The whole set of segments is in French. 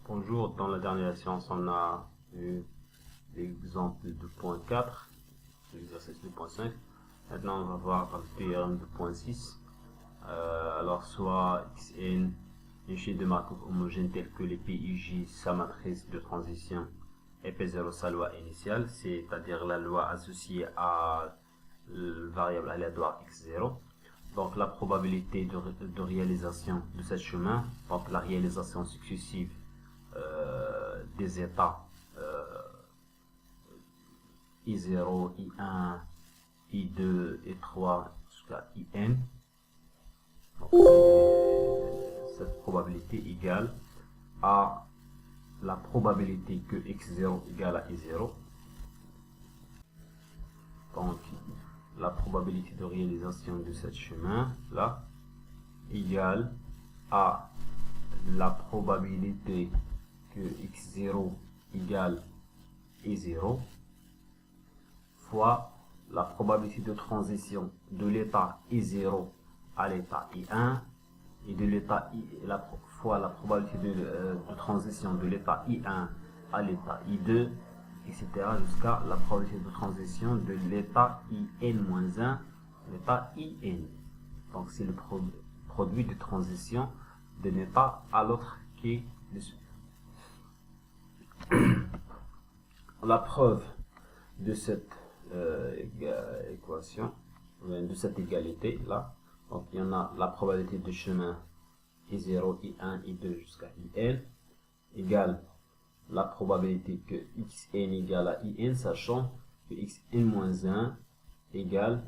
Bonjour, dans la dernière séance, on a vu l'exemple 2.4, l'exercice 2.5. Maintenant, on va voir le théorème 2.6. Alors, soit Xn, une chaîne de Markov homogène telle que les PIJ, sa matrice de transition, et P0, sa loi initiale, c'est-à-dire la loi associée à la variable aléatoire X0. Donc, la probabilité de réalisation de ce chemin, donc la réalisation successive des états I0, I1, I2, I3 jusqu'à IN. Donc, cette probabilité égale à la probabilité que X0 égale à I0. Donc, la probabilité de réalisation de ce chemin là égale à la probabilité que X0 égale I0 fois la probabilité de transition de l'état I0 à l'état I1 et de l'état fois la probabilité de transition de l'état I1 à l'état I2, etc. jusqu'à la probabilité de transition de l'état IN-1 à l'état IN. Donc c'est le produit de transition d'un état à l'autre qui est dessus. La preuve de cette équation, de cette égalité là, donc il y en a la probabilité de chemin I0, I1, I2 jusqu'à IN égale la probabilité que Xn égale à IN, sachant que Xn-1 égale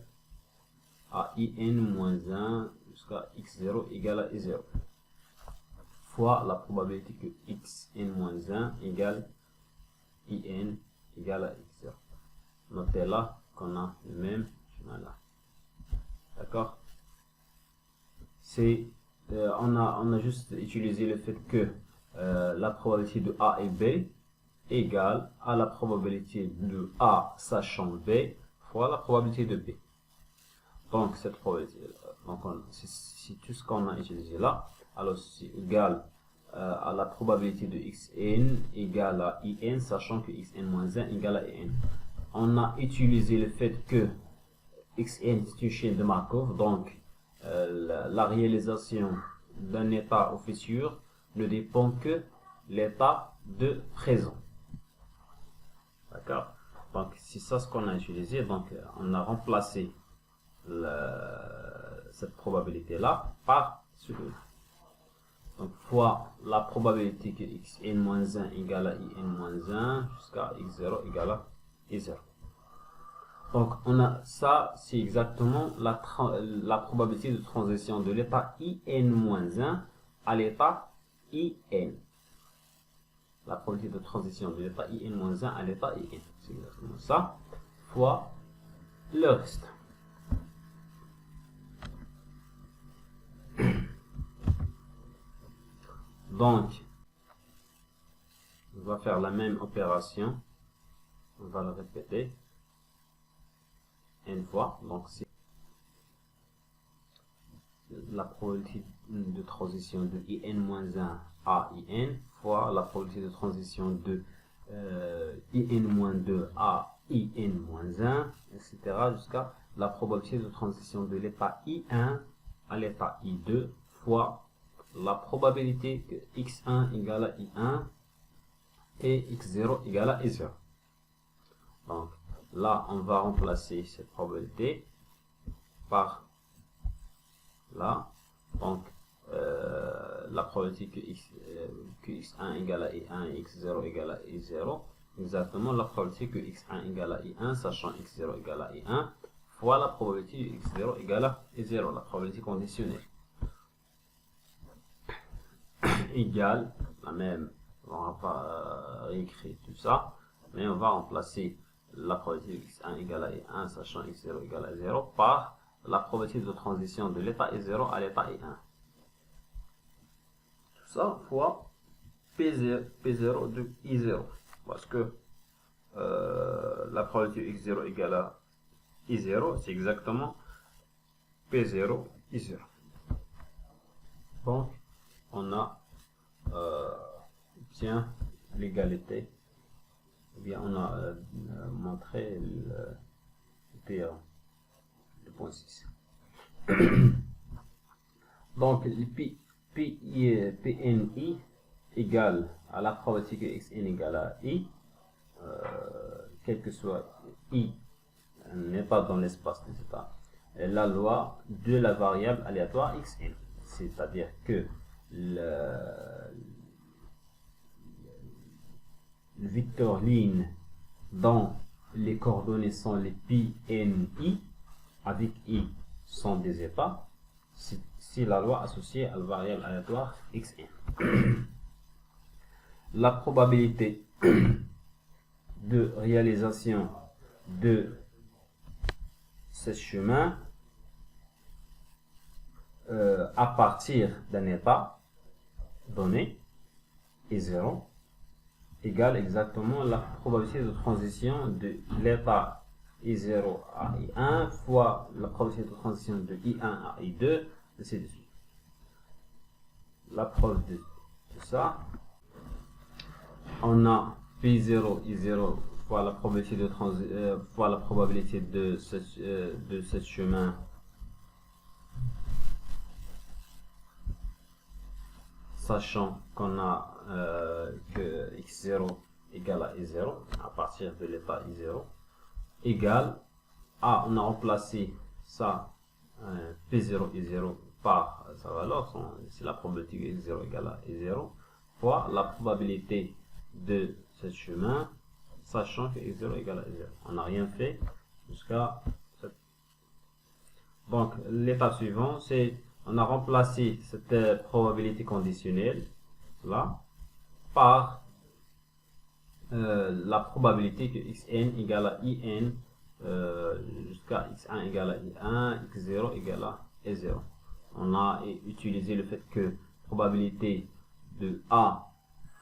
à IN-1 jusqu'à X0 égale à I0 fois la probabilité que Xn-1 égale IN égale à X0. Notez là qu'on a le même chemin là. D'accord? On a juste utilisé le fait que la probabilité de A et B égale à la probabilité de A sachant B fois la probabilité de B. Donc cette probabilité, c'est tout ce qu'on a utilisé là. Alors c'est égal à la probabilité de Xn égale à IN, sachant que Xn-1 égale à IN. On a utilisé le fait que Xn est une chaîne de Markov, donc la réalisation d'un état aux fissures ne dépend que l'état de présent. D'accord? Donc c'est ça ce qu'on a utilisé. Donc on a remplacé cette probabilité là par celui-là. Donc fois la probabilité que Xn-1 égale à In-1 jusqu'à X0 égale à I0. Donc on a ça, c'est exactement la probabilité de transition de l'état In-1 à l'état In. La probabilité de transition de l'état In-1 à l'état In. C'est exactement ça. Fois le reste. Donc, on va faire la même opération. On va le répéter une fois. Donc, c'est la probabilité de transition de IN-1 à IN fois la probabilité de transition de IN-2 à IN-1, etc. jusqu'à la probabilité de transition de l'état I1 à l'état I2 fois la probabilité que X1 égale à I1 et X0 égale à I0. Donc là, on va remplacer cette probabilité par là. Donc la probabilité que X1 égale à I1 et X0 égale à I0, exactement la probabilité que X1 égale à I1, sachant X0 égale à I1, fois la probabilité que X0 égale à I0, la probabilité conditionnelle. Égale la même, on va pas réécrire tout ça, mais on va remplacer la probabilité de X1 égale à I1 sachant X0 égale à 0 par la probabilité de transition de l'état I0 à l'état I1. Tout ça fois P0 de I0, parce que la probabilité X0 égale à I0, c'est exactement P0 I0. Donc on a obtient l'égalité. Eh bien, on a montré le théorème de point 6. Donc, PNI égale à la probabilité que xn égale à i, quel que soit i n'est pas dans l'espace, etc. La loi de la variable aléatoire xn, c'est-à-dire que le vecteur ligne dont les coordonnées sont les PNI avec i sont des états, c'est la loi associée à la variable aléatoire xn. La probabilité de réalisation de ce chemin à partir d'un état donné est 0, égale exactement la probabilité de transition de l'état I0 à I1 fois la probabilité de transition de I1 à I2, ainsi de suite. La preuve de ça, on a P0, I0 fois la probabilité de ce chemin sachant qu'on a que x0 égale à I0 à partir de l'état I0 égale à, on a remplacé ça P0 I0 par sa valeur, c'est la probabilité que x0 égale à I0 fois la probabilité de ce chemin sachant que x0 égale à I0. On n'a rien fait jusqu'à cette. Donc l'étape suivante, c'est on a remplacé cette probabilité conditionnelle là par la probabilité que xn égale à in jusqu'à x1 égale à i1, x0 égale à e0. On a utilisé le fait que probabilité de a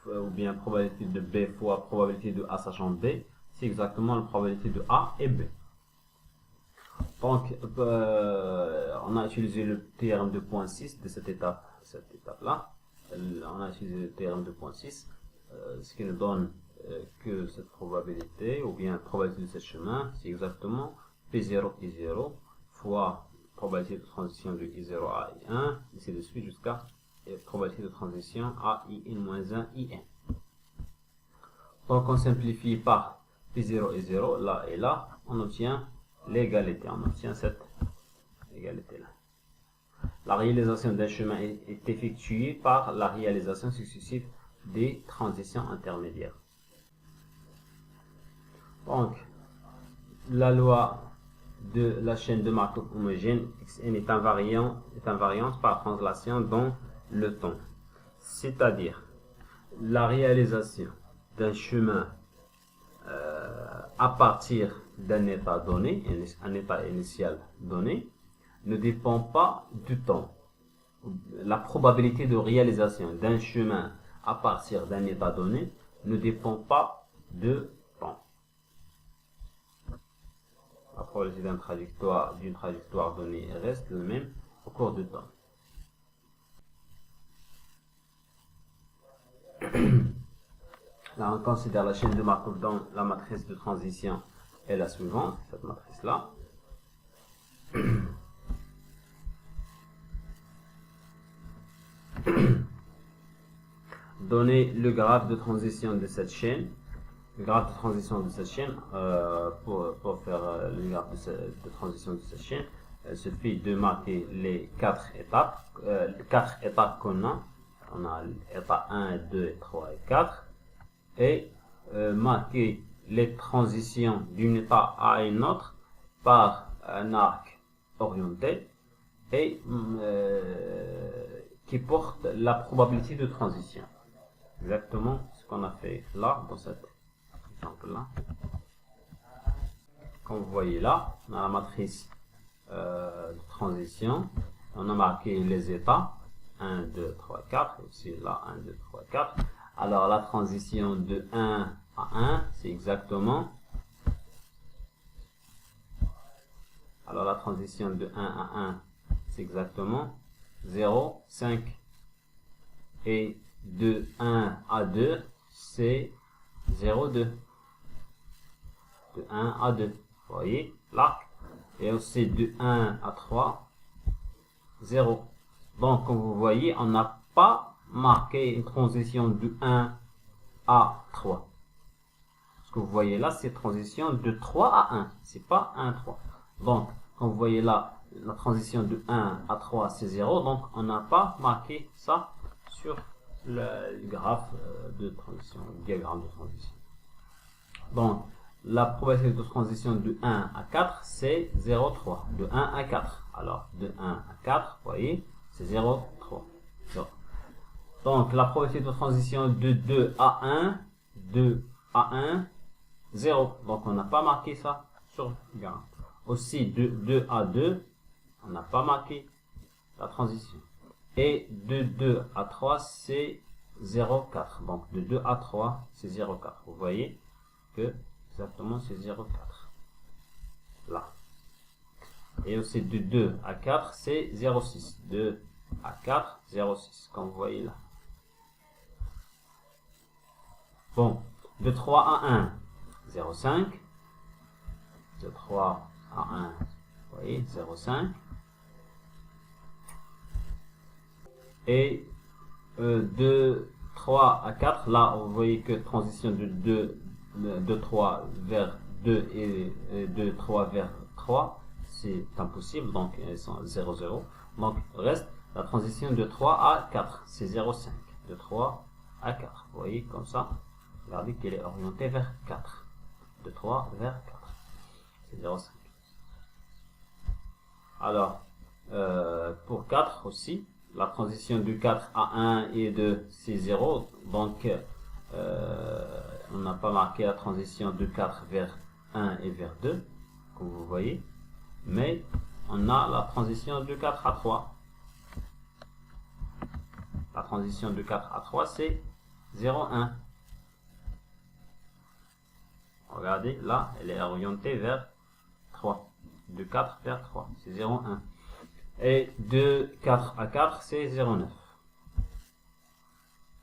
ou bien probabilité de b fois probabilité de a sachant b, c'est exactement la probabilité de a et b. Donc, on a utilisé le théorème de point 6 de cette étape-là. On a utilisé le théorème de point 6, ce qui nous donne que cette probabilité, ou bien probabilité de ce chemin, c'est exactement P0 I0 fois probabilité de transition de I0 à I1, ainsi de suite jusqu'à probabilité de transition à IN-1 IN. Donc, on simplifie par P0 et 0, là et là, on obtient l'égalité, on obtient cette égalité-là. La réalisation d'un chemin est effectuée par la réalisation successive des transitions intermédiaires. Donc, la loi de la chaîne de Markov homogène xn est invariante par translation dans le temps. C'est-à-dire, la réalisation d'un chemin à partir d'un état donné, un état initial donné, ne dépend pas du temps. La probabilité de réalisation d'un chemin à partir d'un état donné ne dépend pas de temps. La probabilité d'une trajectoire donnée reste le même au cours du temps. Là, on considère la chaîne de Markov dans la matrice de transition est la suivante, cette matrice-là. Donner le graphe de transition de cette chaîne, pour faire le graphe de transition de cette chaîne, il suffit de marquer les 4 étapes qu'on a. On a l'état 1, 2, 3 et 4. Et marquer les transitions d'un état à un autre par un arc orienté et qui porte la probabilité de transition. Exactement ce qu'on a fait là, dans cet exemple-là. Comme vous voyez là, on a la matrice de transition. On a marqué les états 1, 2, 3, 4. Ici, là, 1, 2, 3, 4. Alors, la transition de 1 à 1, c'est exactement. Alors, la transition de 1 à 1, c'est exactement 0, 5 et de 1 à 2, c'est 0,2. De 1 à 2. Vous voyez l'arc. Et aussi de 1 à 3, 0. Donc, comme vous voyez, on n'a pas marqué une transition de 1 à 3. Ce que vous voyez là, c'est transition de 3 à 1. C'est pas 1 à 3. Donc, comme vous voyez là, la transition de 1 à 3, c'est 0. Donc, on n'a pas marqué ça sur le graphe de transition, le diagramme de transition. Donc, la probabilité de transition de 1 à 4, c'est 0,3. De 1 à 4. Alors, de 1 à 4, vous voyez, c'est 0,3. Donc, la probabilité de transition de 2 à 1, 2 à 1, 0. Donc, on n'a pas marqué ça sur le graphe. Aussi, de 2 à 2, on n'a pas marqué la transition. Et de 2 à 3, c'est 0,4. Donc, de 2 à 3, c'est 0,4. Vous voyez que exactement c'est 0,4. Là. Et aussi de 2 à 4, c'est 0,6. 2 à 4, 0,6. Comme vous voyez là. Bon. De 3 à 1, 0,5. De 3 à 1, vous voyez, 0,5. Et de 3 à 4, là, vous voyez que transition de 3 vers 2 et de 3 vers 3, c'est impossible, donc elles sont 0, 0. Donc, reste la transition de 3 à 4, c'est 0,5. De 3 à 4, vous voyez, comme ça, regardez qu'elle est orientée vers 4. De 3 vers 4, c'est 0,5. Alors, pour 4 aussi, la transition de 4 à 1 et de c'est 0. Donc, on n'a pas marqué la transition de 4 vers 1 et vers 2, comme vous voyez. Mais, on a la transition de 4 à 3. La transition de 4 à 3, c'est 0,1. Regardez, là, elle est orientée vers 3. De 4 vers 3, c'est 0,1. Et de 4 à 4, c'est 0,9.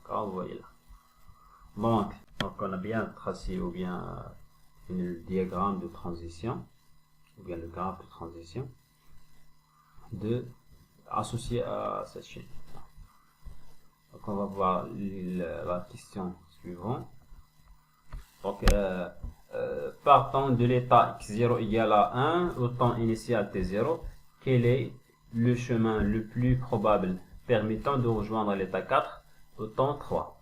Comme vous voyez là. Donc, on a bien tracé ou bien le diagramme de transition, ou bien le graphe de transition, associé à cette chaîne. Donc, on va voir la question suivante. Donc, partant de l'état x0 égale à 1 au temps initial t0, quel est le chemin le plus probable permettant de rejoindre l'état 4 au temps 3?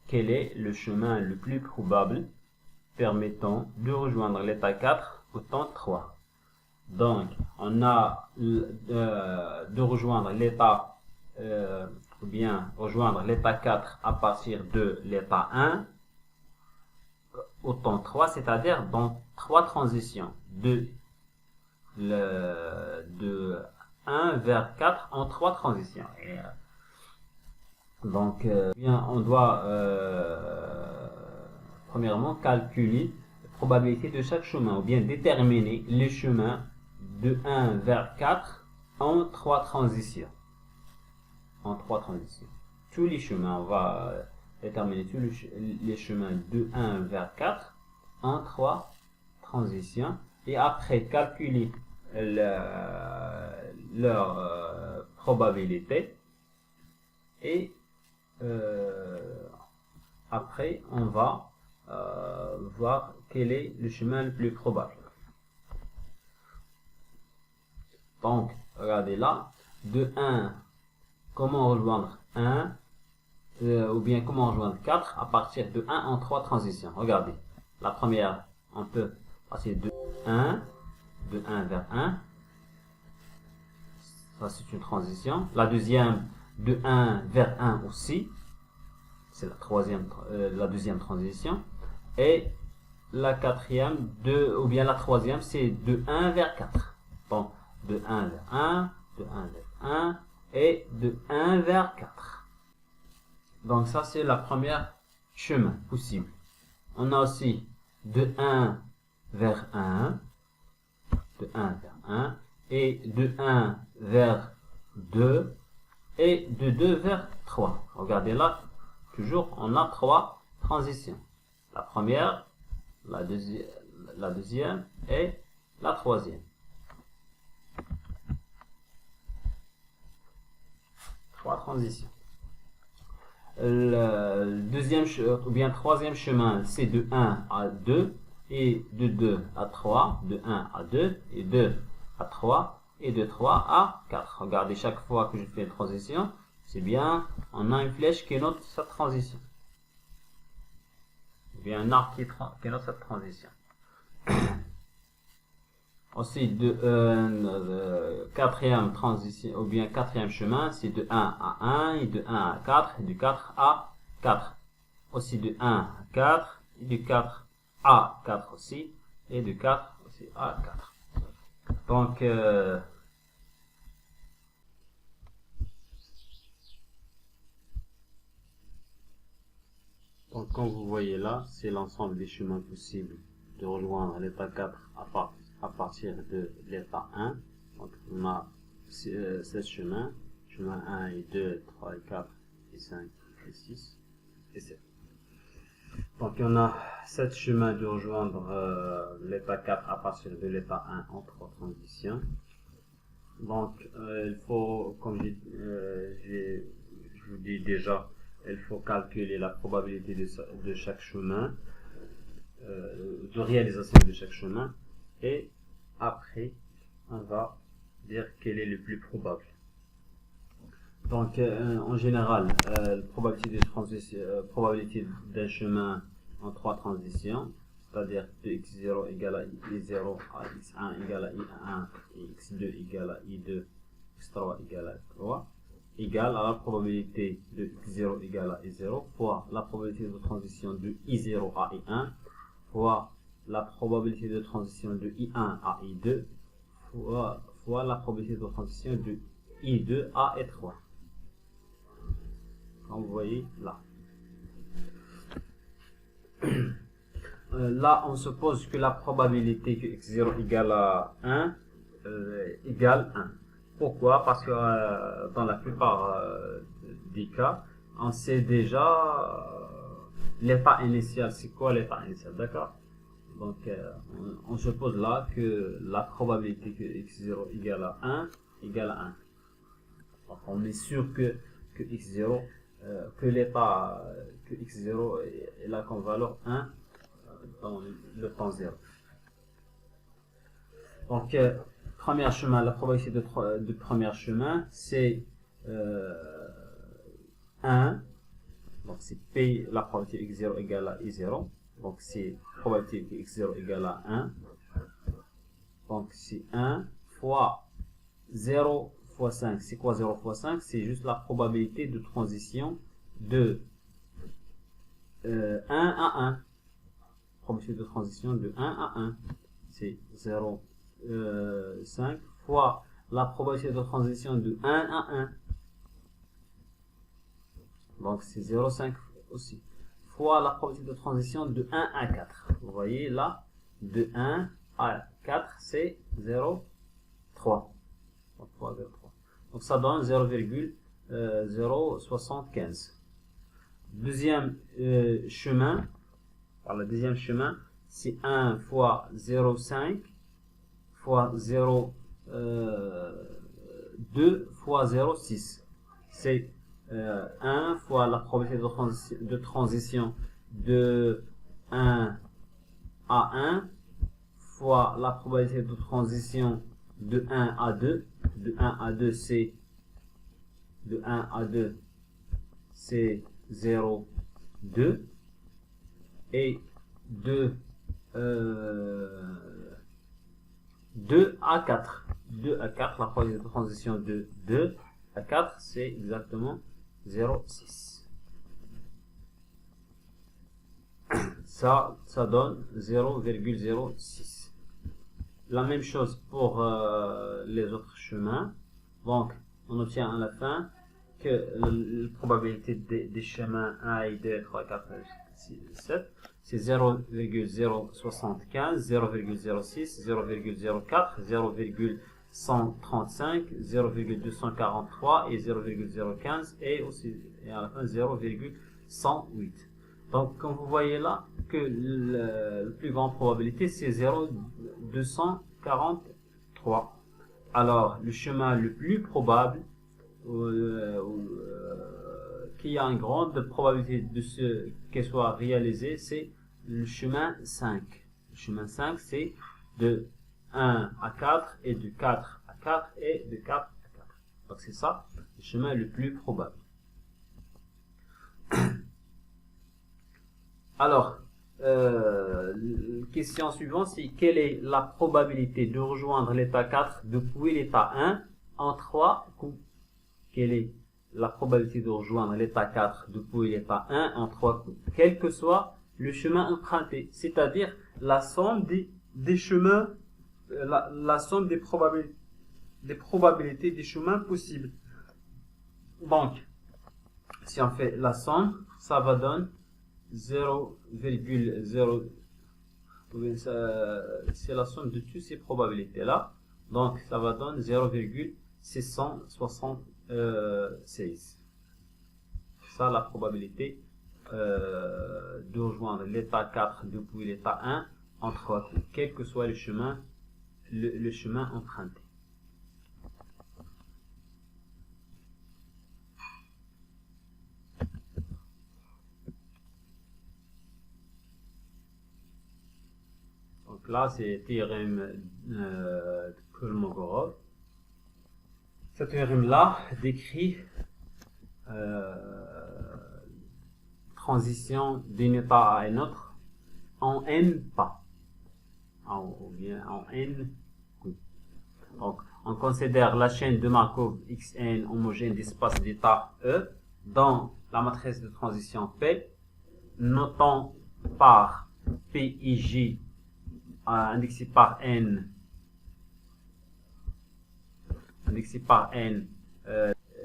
Quel est le chemin le plus probable permettant de rejoindre l'état 4 au temps 3? Donc, on a de rejoindre l'état, ou bien rejoindre l'état 4 à partir de l'état 1 au temps 3, c'est-à-dire dans 3 transitions, de 1 vers 4 en 3 transitions. Et, donc, bien, on doit premièrement calculer la probabilité de chaque chemin, ou bien déterminer les chemins de 1 vers 4 en 3 transitions. En 3 transitions. Tous les chemins, on va déterminer tous les chemins de 1 vers 4 en 3 transitions. Et après, calculer leur probabilité. Et après, on va voir quel est le chemin le plus probable. Donc, regardez là, de 1, comment rejoindre 1, ou bien comment rejoindre 4 à partir de 1 en 3 transitions. Regardez, la première, on peut passer de 1 vers 1. Ça, c'est une transition. La deuxième, de 1 vers 1 aussi. C'est la deuxième transition. Et la quatrième, ou bien la troisième, c'est de 1 vers 4. Bon, de 1 vers 1, de 1 vers 1, et de 1 vers 4. Donc ça, c'est la première chemin possible. On a aussi de 1 vers 1, de 1 vers 1, et de 1 vers 2, et de 2 vers 3. Regardez là, toujours on a 3 transitions. La première, la deuxième et la troisième. 3 transitions. Le deuxième ou bien troisième chemin, c'est de 1 à 2 et de 2 à 3, de 1 à 2 et 2 à 3 et de 3 à 4. Regardez, chaque fois que je fais une transition, c'est bien, on a une flèche qui note cette transition. Ou bien un arc qui note cette transition. Aussi, quatrième transition, ou bien quatrième chemin, c'est de 1 à 1, et de 1 à 4, et de 4 à 4. Aussi de 1 à 4, et de 4 à 4 aussi, et de 4 aussi à 4. Donc, comme vous voyez là, c'est l'ensemble des chemins possibles de rejoindre l'état 4 à partir de l'état 1. Donc, on a 7 chemins. Chemin 1 et 2, 3 et 4 et 5 et 6 et 7. Donc, on a 7 chemins de rejoindre l'état 4 à partir de l'état 1 en 3 transitions. Donc, il faut, comme je vous dis déjà, il faut calculer la probabilité de chaque chemin, de réalisation de chaque chemin, et après, on va dire quel est le plus probable. Donc, en général, la probabilité d'un chemin en 3 transitions, c'est-à-dire que x0 égale à i0, à x1 égale à i1, et x2 égale à i2, x3 égale à 3, égale à la probabilité de x0 égale à i0 fois la probabilité de transition de i0 à i1 fois la probabilité de transition de i1 à i2 fois la probabilité de transition de i2 à i3. Comme vous voyez là. Là, on suppose que la probabilité que x0 égale à 1 égale 1. Pourquoi? Parce que dans la plupart des cas, on sait déjà l'état initial. C'est quoi l'état initial? D'accord? Donc, on suppose là que la probabilité que x0 égale à 1 égale à 1. Donc, on est sûr que x0, que l'état que x0 est là comme valeur 1 dans le temps 0. Donc, premier chemin, la probabilité de premier chemin, c'est 1. Donc, c'est P, la probabilité x0 égale à i0. Donc, c'est probabilité que x0 égale à 1. Donc, c'est 1 fois 0 fois 5. C'est quoi 0 fois 5? C'est juste la probabilité de transition de 1 à 1. Probabilité de transition de 1 à 1. C'est 0,5 fois la probabilité de transition de 1 à 1. Donc, c'est 0,5 aussi. Fois la probabilité de transition de 1 à 4. Vous voyez là, de 1 à 4, c'est 0,3. Donc, ça donne 0,075. Deuxième chemin, le deuxième chemin, c'est 1 fois 0,5 fois 0,2 fois 0,6. C'est 1 fois la probabilité de transition de 1 à 1 fois la probabilité de transition de 1 à 2. De 1 à 2, c'est 0,2. Et de 2 à 4. 2 à 4, la probabilité de transition de 2 à 4, c'est exactement 0,6. Ça donne 0,06. La même chose pour les autres chemins. Donc, on obtient à la fin que la probabilité des chemins 1 et 2, 3, 4, 7, c'est 0,075, 0,06, 0,04, 0,5, 0,135, 0,243 et 0,015 et aussi à la fin 0,108. Donc comme vous voyez là que la plus grande probabilité c'est 0,243. Alors le chemin le plus probable qui a une grande probabilité de ce qu'elle soit réalisée, c'est le chemin 5. Le chemin 5 c'est de 1 à 4 et de 4 à 4 et de 4 à 4. Donc c'est ça le chemin le plus probable. Alors, question suivante, c'est quelle est la probabilité de rejoindre l'état 4 depuis l'état 1 en 3 coups? Quelle est la probabilité de rejoindre l'état 4 depuis l'état 1 en 3 coups? Quel que soit le chemin emprunté, c'est-à-dire la somme des chemins, la somme des probabilités des chemins possibles. Donc, si on fait la somme, ça va donner 0,0, c'est la somme de toutes ces probabilités là, donc ça va donner 0,676. C'est ça la probabilité de rejoindre l'état 4 depuis l'état 1 en 3 coups, quel que soit le chemin emprunté. Donc là, c'est théorème de Kolmogorov. Ce théorème-là décrit transition d'un état à un autre en n pas, ou bien en n coups. Donc, on considère la chaîne de Markov Xn homogène d'espace d'état E dans la matrice de transition P, notant par PIJ indexé par n,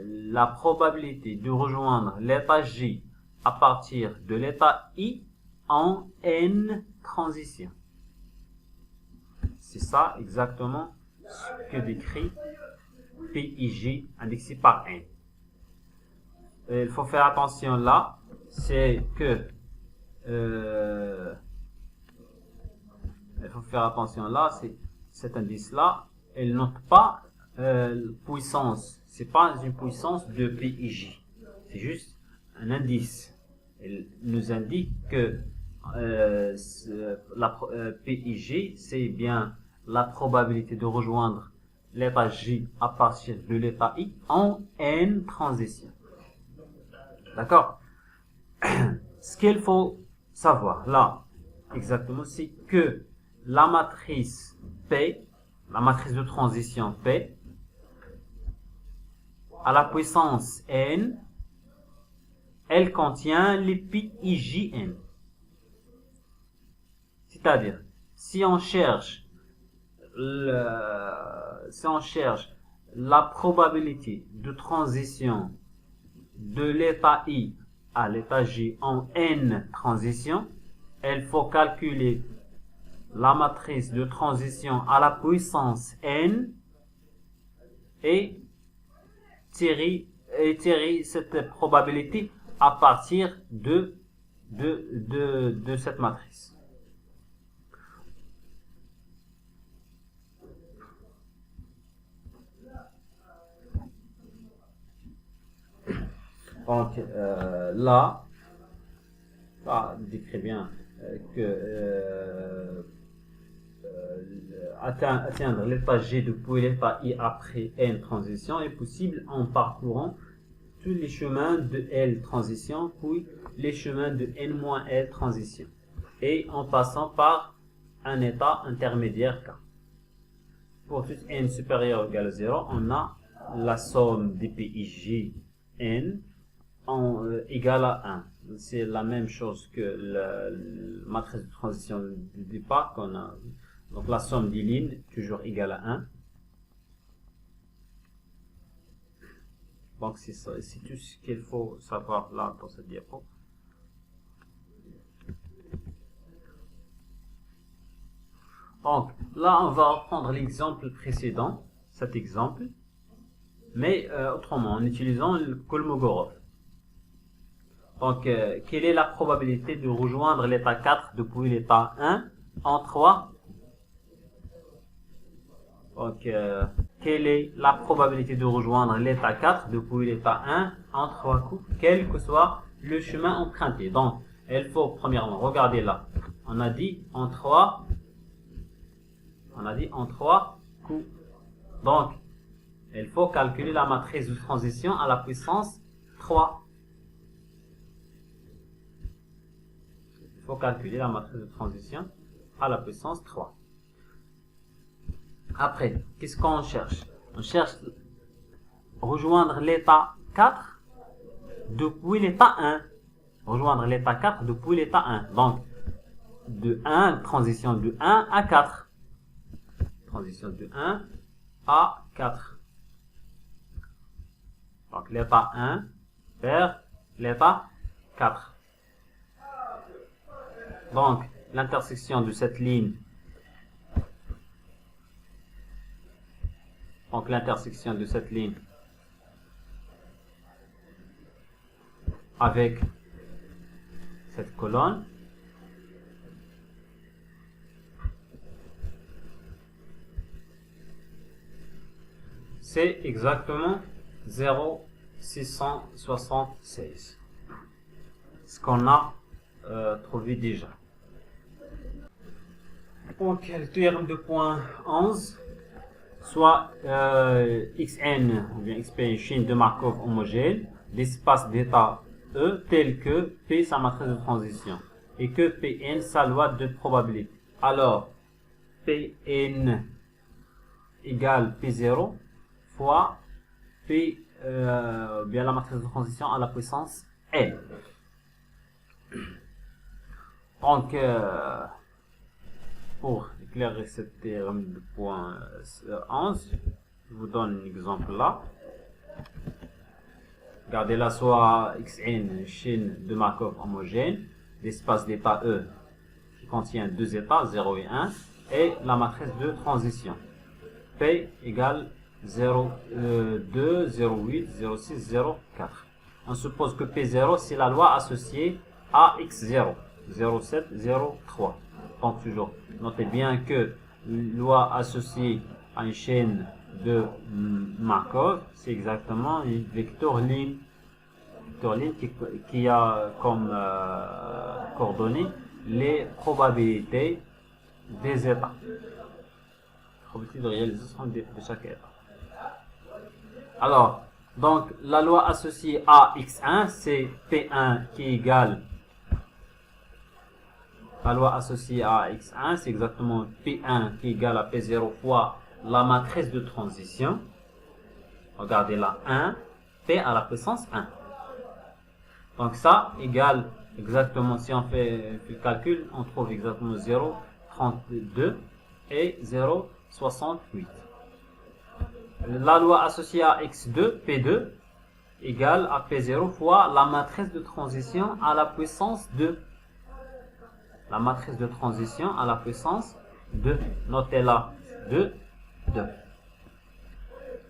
la probabilité de rejoindre l'état J à partir de l'état I en n transitions. C'est ça exactement ce que décrit PIJ indexé par n. Il faut faire attention là, c'est que il faut faire attention là, c'est cet indice-là, elle note pas puissance. C'est pas une puissance de PIJ. C'est juste un indice. Elle nous indique que PIJ, c'est bien la probabilité de rejoindre l'état J à partir de l'état I en n transitions. D'accord? Ce qu'il faut savoir là, exactement, c'est que la matrice P, la matrice de transition P, à la puissance n, elle contient les PIJN. C'est-à-dire, si on cherche la probabilité de transition de l'état I à l'état J en n transitions, il faut calculer la matrice de transition à la puissance n et tirer cette probabilité à partir de cette matrice. Donc là, ça décrit bien que atteindre l'état G depuis l'état I après N transition est possible en parcourant tous les chemins de L transition, puis les chemins de N-L transition, et en passant par un état intermédiaire K. Pour tout N supérieur ou égal à 0, on a la somme des PIJ N égale à 1. C'est la même chose que la matrice de transition du départ qu'on a. Donc la somme des lignes toujours égale à 1. Donc c'est ça, c'est tout ce qu'il faut savoir là dans cette diapo. Donc là on va reprendre l'exemple précédent, cet exemple, mais autrement, en utilisant le Kolmogorov. Donc, quelle est la probabilité de rejoindre l'état 4 depuis l'état 1 en 3? Donc, quelle est la probabilité de rejoindre l'état 4 depuis l'état 1 en 3 coups, quel que soit le chemin emprunté? Donc, il faut premièrement regarder là. On a dit en 3 coups. Donc, il faut calculer la matrice de transition à la puissance 3. Il faut calculer la matrice de transition à la puissance 3. Après, qu'est-ce qu'on cherche? On cherche rejoindre l'état 4 depuis l'état 1. Rejoindre l'état 4 depuis l'état 1. Donc, de 1, transition de 1 à 4. Transition de 1 à 4. Donc, l'état 1 vers l'état 4. Donc, l'intersection de cette ligne. Donc, l'intersection de cette ligne avec cette colonne c'est exactement 0,676. Ce qu'on a trouvé déjà. Donc, le théorème de point 11, soit Xn, ou bien Xp une chaîne de Markov homogène, d'espace d'état E tel que P sa matrice de transition, et que Pn sa loi de probabilité. Alors, Pn égale P0 fois P, bien la matrice de transition à la puissance N. Donc, pour éclairer ce théorème de point 11, je vous donne un exemple là. Regardez là, soit Xn, chaîne de Markov homogène, l'espace d'état E qui contient deux états, 0 et 1, et la matrice de transition. P égale 0, 2, 0,8, 0,6, 0,4. On suppose que P0, c'est la loi associée à X0, 0,7, 0,3. Donc toujours, notez bien que loi associée à une chaîne de Markov, c'est exactement une vector ligne qui a comme coordonnées les probabilités des états. Probabilité de réalisation de chaque état. Alors, donc la loi associée à X1, c'est P1 qui est égal. La loi associée à X1, c'est exactement P1 qui est égal à P0 fois la matrice de transition. Regardez là, 1, P à la puissance 1. Donc ça égale exactement, si on fait le calcul, on trouve exactement 0,32 et 0,68. La loi associée à X2, P2, égale à P0 fois la matrice de transition à la puissance 2. La matrice de transition à la puissance 2. Notez là, 2, 2.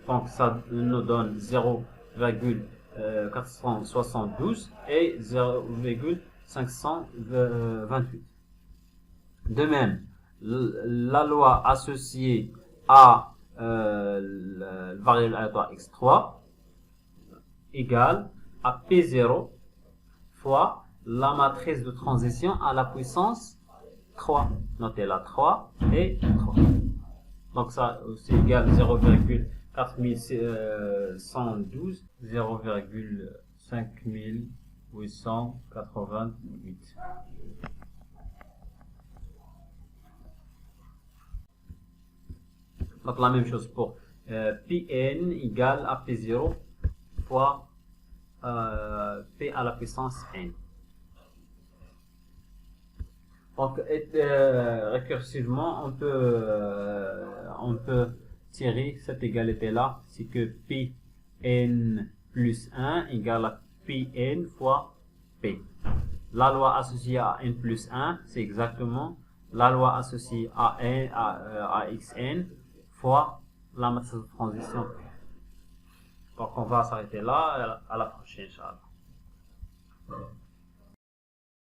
Donc ça nous donne 0,472 et 0,528. De même, la loi associée à le variable aléatoire x3 égale à P0 fois la matrice de transition à la puissance 3. Notez là 3 et 3. Donc ça c'est égal 0,4112, 0,5888. Donc la même chose pour Pn égale à P0 fois P à la puissance n. Donc récursivement on peut tirer cette égalité là, c'est que Pn plus 1 égale à Pn fois P. La loi associée à n plus 1, c'est exactement la loi associée à Xn fois la matrice de transition. Donc on va s'arrêter là, à la prochaine, Inch'Allah.